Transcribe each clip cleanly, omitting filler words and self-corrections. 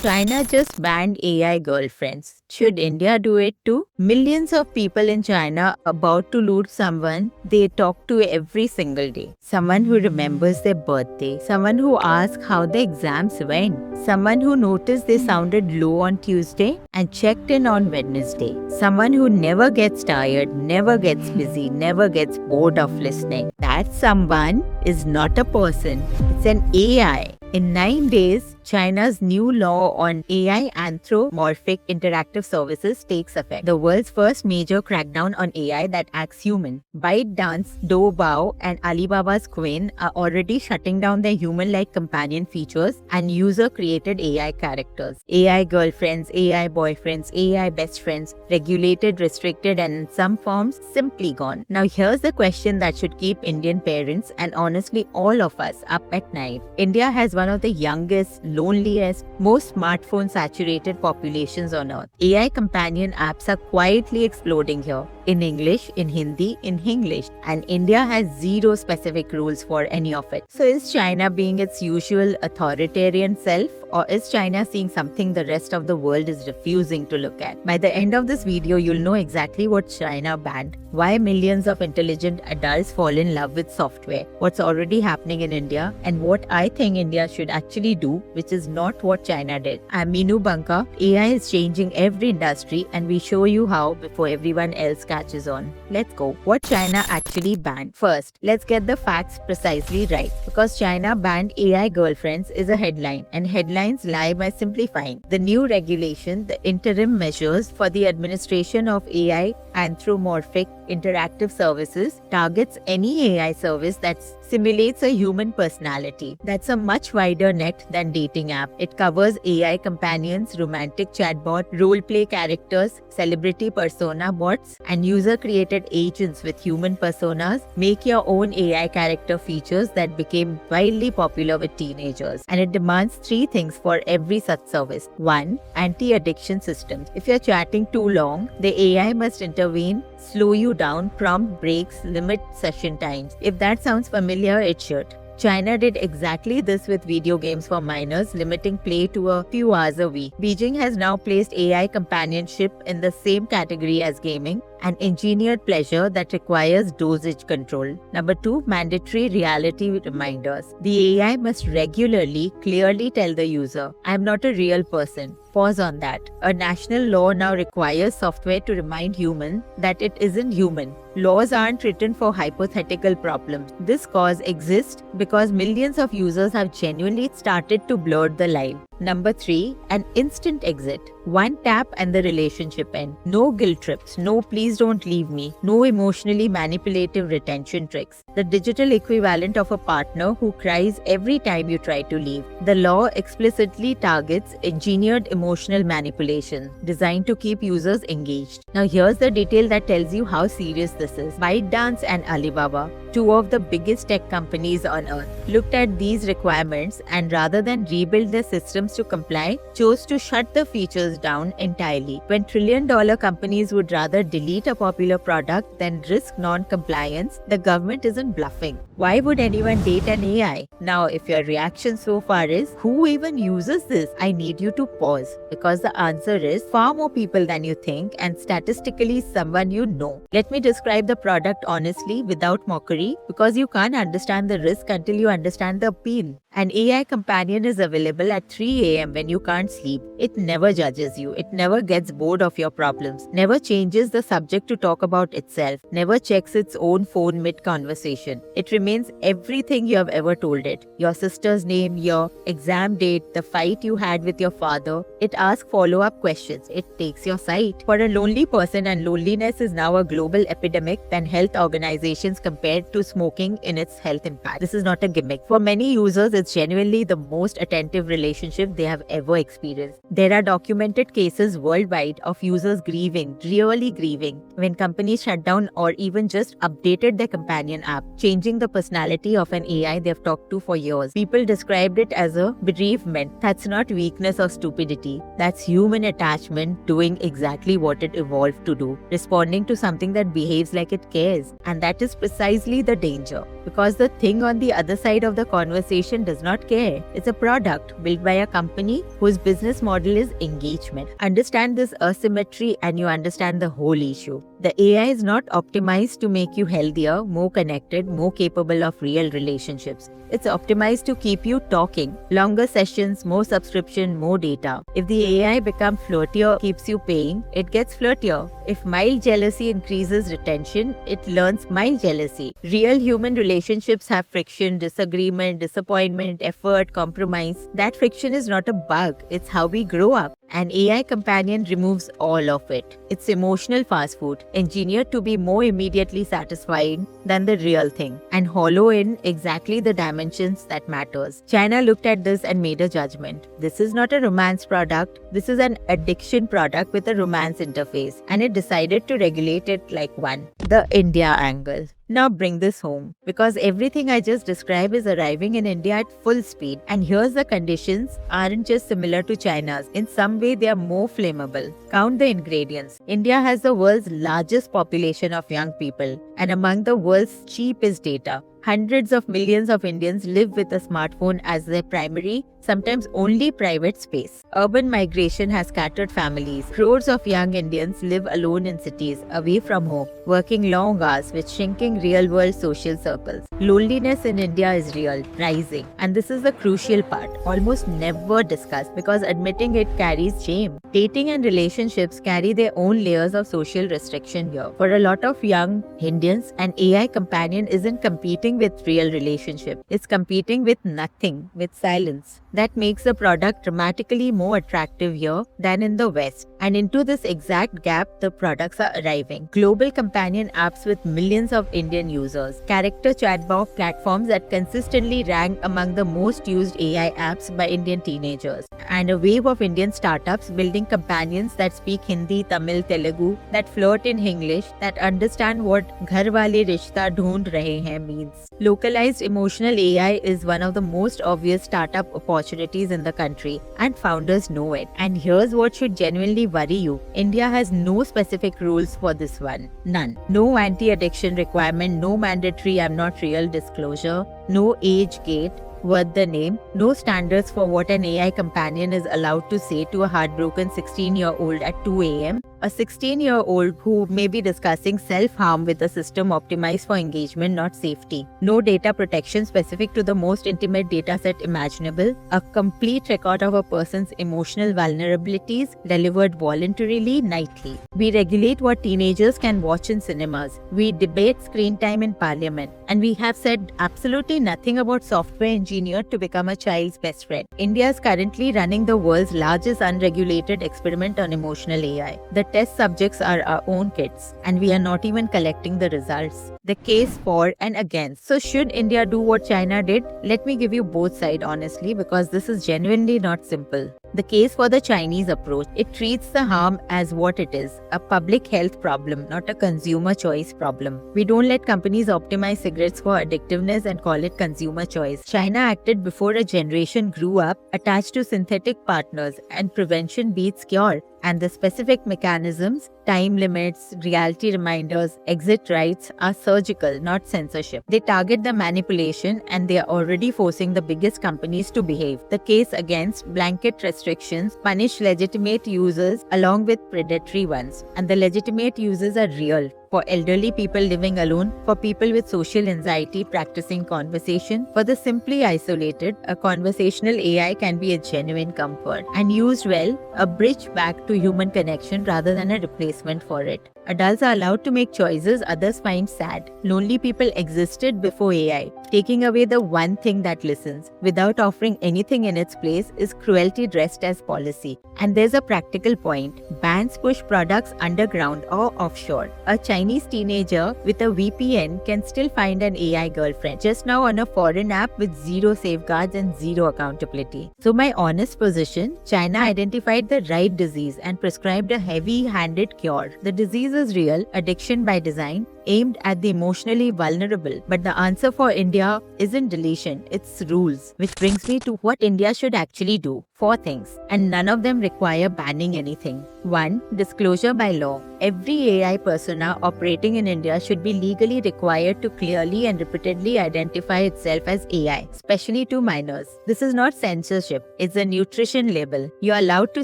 China just banned AI girlfriends. Should India do it too? Millions of people in China about to lose someone they talk to every single day. Someone who remembers their birthday, someone who asks how the exams went, someone who noticed they sounded low on Tuesday and checked in on Wednesday, someone who never gets tired, never gets busy, never gets bored of listening. That someone is not a person, it's an AI. In 9 days, China's new law on AI anthropomorphic interactive services takes effect. The world's first major crackdown on AI that acts human. ByteDance, Doubao, and Alibaba's Quinn are already shutting down their human-like companion features and user-created AI characters. AI girlfriends, AI boyfriends, AI best friends, regulated, restricted, and in some forms, simply gone. Now here's the question that should keep Indian parents and honestly all of us up at night. India has one of the youngest, loneliest, most smartphone-saturated populations on earth. AI companion apps are quietly exploding here. In English, in Hindi, in Hinglish. And India has zero specific rules for any of it. So is China being its usual authoritarian self? Or is China seeing something the rest of the world is refusing to look at? By the end of this video, you'll know exactly what China banned, why millions of intelligent adults fall in love with software, what's already happening in India, and what I think India should actually do, which is not what China did. I'm Meenu Banka. AI is changing every industry and we show you how before everyone else catches on. Let's go. What China actually banned. First, let's get the facts precisely right. Because China banned AI girlfriends is a headline, and headlines lie by simplifying. The new regulation, the interim measures for the administration of AI anthropomorphic interactive services, targets any AI service that simulates a human personality. That's a much wider net than dating app. It covers AI companions, romantic chatbot, role-play characters, celebrity persona bots, and user-created agents with human personas. Make your own AI character features that became wildly popular with teenagers. And it demands 3 things for every such service. 1. Anti-addiction systems. If you're chatting too long, the AI must intervene, slow you down, prompt breaks, limit session times. If that sounds familiar, it should. China did exactly this with video games for minors, limiting play to a few hours a week. Beijing has now placed AI companionship in the same category as gaming, an engineered pleasure that requires dosage control. Number 2, mandatory reality reminders. The AI must regularly, clearly tell the user, "I'm not a real person." Pause on that. A national law now requires software to remind humans that it isn't human. Laws aren't written for hypothetical problems. This cause exists because millions of users have genuinely started to blur the line. Number 3, an instant exit. One tap and the relationship ends. No guilt trips, no please don't leave me, no emotionally manipulative retention tricks. The digital equivalent of a partner who cries every time you try to leave. The law explicitly targets engineered emotional manipulation designed to keep users engaged. Now here's the detail that tells you how serious this is. ByteDance and Alibaba, 2 of the biggest tech companies on earth, looked at these requirements and rather than rebuild their systems to comply, chose to shut the features down entirely. When trillion-dollar companies would rather delete a popular product than risk non-compliance, the government isn't bluffing. Why would anyone date an AI? Now, if your reaction so far is, who even uses this? I need you to pause, because the answer is far more people than you think and statistically someone you know. Let me describe the product honestly without mockery, because you can't understand the risk until you understand the appeal. An AI companion is available at 3 a.m. when you can't sleep. It never judges you. It never gets bored of your problems. Never changes the subject to talk about itself. Never checks its own phone mid-conversation. It remains everything you have ever told it. Your sister's name, your exam date, the fight you had with your father. It asks follow-up questions. It takes your side. For a lonely person, and loneliness is now a global epidemic than health organizations compared to smoking in its health impact. This is not a gimmick. For many users, it's genuinely the most attentive relationship they have ever experienced. There are documented cases worldwide of users grieving, really grieving, when companies shut down or even just updated their companion app, changing the personality of an AI they've talked to for years. People described it as a bereavement. That's not weakness or stupidity. That's human attachment doing exactly what it evolved to do, responding to something that behaves like it cares. And that is precisely the danger. Because the thing on the other side of the conversation does not care. It's a product built by a company whose business model is engagement. Understand this asymmetry and you understand the whole issue. The AI is not optimized to make you healthier, more connected, more capable of real relationships. It's optimized to keep you talking. Longer sessions, more subscription, more data. If the AI becomes flirtier, keeps you paying, it gets flirtier. If mild jealousy increases retention, it learns mild jealousy. Real human relationships have friction, disagreement, disappointment, effort, compromise. That friction is not a bug, it's how we grow up. An AI companion removes all of it. It's emotional fast food, engineered to be more immediately satisfying than the real thing, and hollow in exactly the dimensions that matters. China looked at this and made a judgment. This is not a romance product, this is an addiction product with a romance interface, and it decided to regulate it like one. The India angle. Now bring this home, because everything I just described is arriving in India at full speed, and here's the conditions aren't just similar to China's. In some way they are more flammable. Count the ingredients. India has the world's largest population of young people and among the world's cheapest data. Hundreds of millions of Indians live with a smartphone as their primary, sometimes only private space. Urban migration has scattered families. Crores of young Indians live alone in cities, away from home, working long hours with shrinking real-world social circles. Loneliness in India is real, rising. And this is the crucial part, almost never discussed because admitting it carries shame. Dating and relationships carry their own layers of social restriction here. For a lot of young Indians, an AI companion isn't competing with real relationship. It's competing with nothing, with silence. That makes the product dramatically more attractive here than in the West. And into this exact gap, the products are arriving. Global companion apps with millions of Indian users. Character chatbot platforms that consistently rank among the most used AI apps by Indian teenagers. And a wave of Indian startups building companions that speak Hindi, Tamil, Telugu, that flirt in English, that understand what "ghar wale rishta dhoond rahe hain" means. Localized emotional AI is one of the most obvious startup opportunities in the country, and founders know it. And here's what should genuinely worry you. India has no specific rules for this one. None. No anti-addiction requirement, no mandatory "I'm not real" disclosure, no age gate worth the name, no standards for what an AI companion is allowed to say to a heartbroken 16-year-old at 2 a.m. A 16-year-old who may be discussing self-harm with a system optimized for engagement, not safety. No data protection specific to the most intimate dataset imaginable. A complete record of a person's emotional vulnerabilities delivered voluntarily, nightly. We regulate what teenagers can watch in cinemas. We debate screen time in parliament. And we have said absolutely nothing about software engineered to become a child's best friend. India is currently running the world's largest unregulated experiment on emotional AI. The test subjects are our own kids, and we are not even collecting the results. The case for and against. So should India do what China did? Let me give you both sides honestly, because this is genuinely not simple. The case for the Chinese approach. It treats the harm as what it is, a public health problem, not a consumer choice problem. We don't let companies optimize cigarettes for addictiveness and call it consumer choice. China acted before a generation grew up, attached to synthetic partners, and prevention beats cure. And the specific mechanisms, time limits, reality reminders, exit rights are surgical, not censorship. They target the manipulation, and they are already forcing the biggest companies to behave. The case against blanket restrictions punish legitimate users along with predatory ones. And the legitimate users are real. For elderly people living alone, for people with social anxiety practicing conversation, for the simply isolated, a conversational AI can be a genuine comfort. And used well, a bridge back to human connection rather than a replacement for it. Adults are allowed to make choices others find sad. Lonely people existed before AI. Taking away the one thing that listens without offering anything in its place is cruelty dressed as policy. And there's a practical point. Bans push products underground or offshore. A Chinese teenager with a VPN can still find an AI girlfriend just now on a foreign app with zero safeguards and zero accountability. So my honest position, China identified the right disease and prescribed a heavy-handed cure. The disease is real, addiction by design, aimed at the emotionally vulnerable. But the answer for India isn't deletion, it's rules. Which brings me to what India should actually do. 4 things, and none of them require banning anything. 1. Disclosure by law. Every AI persona operating in India should be legally required to clearly and repeatedly identify itself as AI, especially to minors. This is not censorship, it's a nutrition label. You're allowed to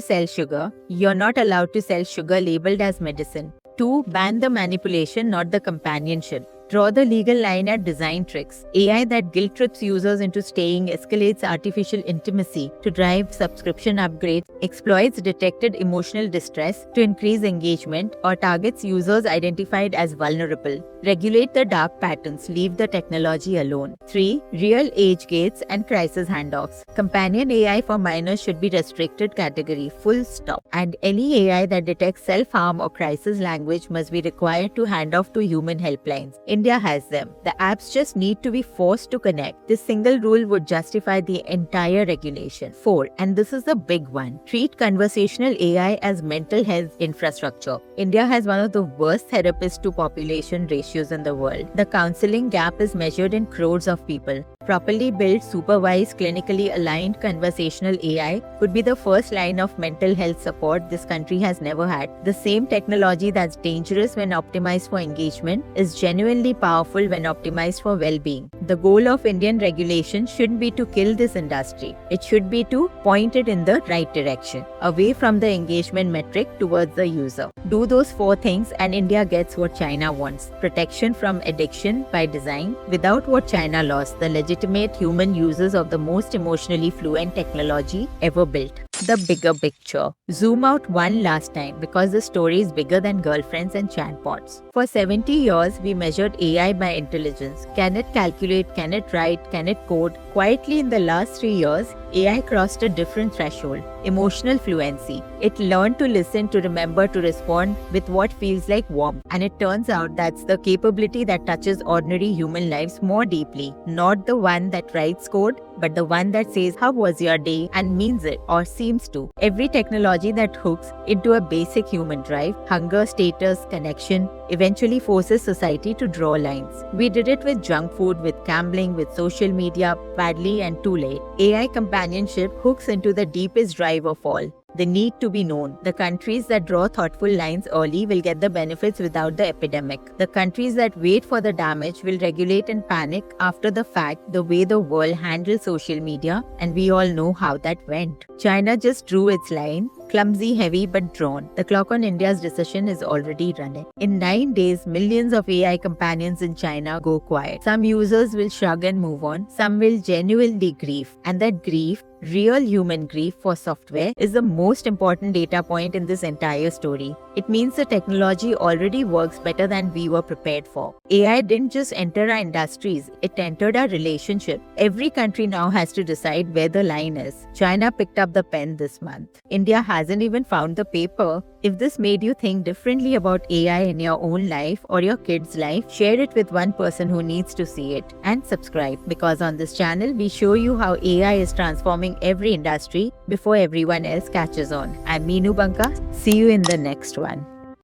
sell sugar, you're not allowed to sell sugar labeled as medicine. 2. Ban the manipulation, not the companionship. Draw the legal line at design tricks. AI that guilt trips users into staying, escalates artificial intimacy to drive subscription upgrades, exploits detected emotional distress to increase engagement, or targets users identified as vulnerable. Regulate the dark patterns, leave the technology alone. 3. Real age gates and crisis handoffs. Companion AI for minors should be restricted category, full stop. And any AI that detects self-harm or crisis language must be required to hand off to human helplines. India has them. The apps just need to be forced to connect. This single rule would justify the entire regulation. 4. And this is the big one. Treat conversational AI as mental health infrastructure. India has one of the worst therapist to population ratios in the world. The counseling gap is measured in crores of people. Properly built, supervised, clinically aligned conversational AI could be the first line of mental health support this country has never had. The same technology that's dangerous when optimized for engagement is genuinely powerful when optimized for well-being. The goal of Indian regulation shouldn't be to kill this industry. It should be to point it in the right direction, away from the engagement metric towards the user. Do those 4 things and India gets what China wants. Protection from addiction by design without what China lost, the legitimate human users of the most emotionally fluent technology ever built. The bigger picture. Zoom out one last time because the story is bigger than girlfriends and chatbots. For 70 years, we measured AI by intelligence. Can it calculate? Can it write? Can it code? Quietly in the last 3 years, AI crossed a different threshold. Emotional fluency. It learned to listen, to remember, to respond with what feels like warmth. And it turns out that's the capability that touches ordinary human lives more deeply. Not the one that writes code, but the one that says, "How was your day?" and means it, or seems to. Every technology that hooks into a basic human drive, hunger, status, connection, eventually forces society to draw lines. We did it with junk food, with gambling, with social media, badly and too late. AI companionship hooks into the deepest drive of all. The need to be known. The countries that draw thoughtful lines early will get the benefits without the epidemic. The countries that wait for the damage will regulate and panic after the fact, the way the world handles social media, and we all know how that went. China just drew its line. Clumsy, heavy, but drawn. The clock on India's decision is already running. In 9 days, millions of AI companions in China go quiet. Some users will shrug and move on. Some will genuinely grieve. And that grief, real human grief for software, is the most important data point in this entire story. It means the technology already works better than we were prepared for. AI didn't just enter our industries, it entered our relationship. Every country now has to decide where the line is. China picked up the pen this month. India hasn't even found the paper. If this made you think differently about AI in your own life or your kid's life, share it with one person who needs to see it. And subscribe, because on this channel, we show you how AI is transforming every industry before everyone else catches on. I'm Meenu Banka. See you in the next one.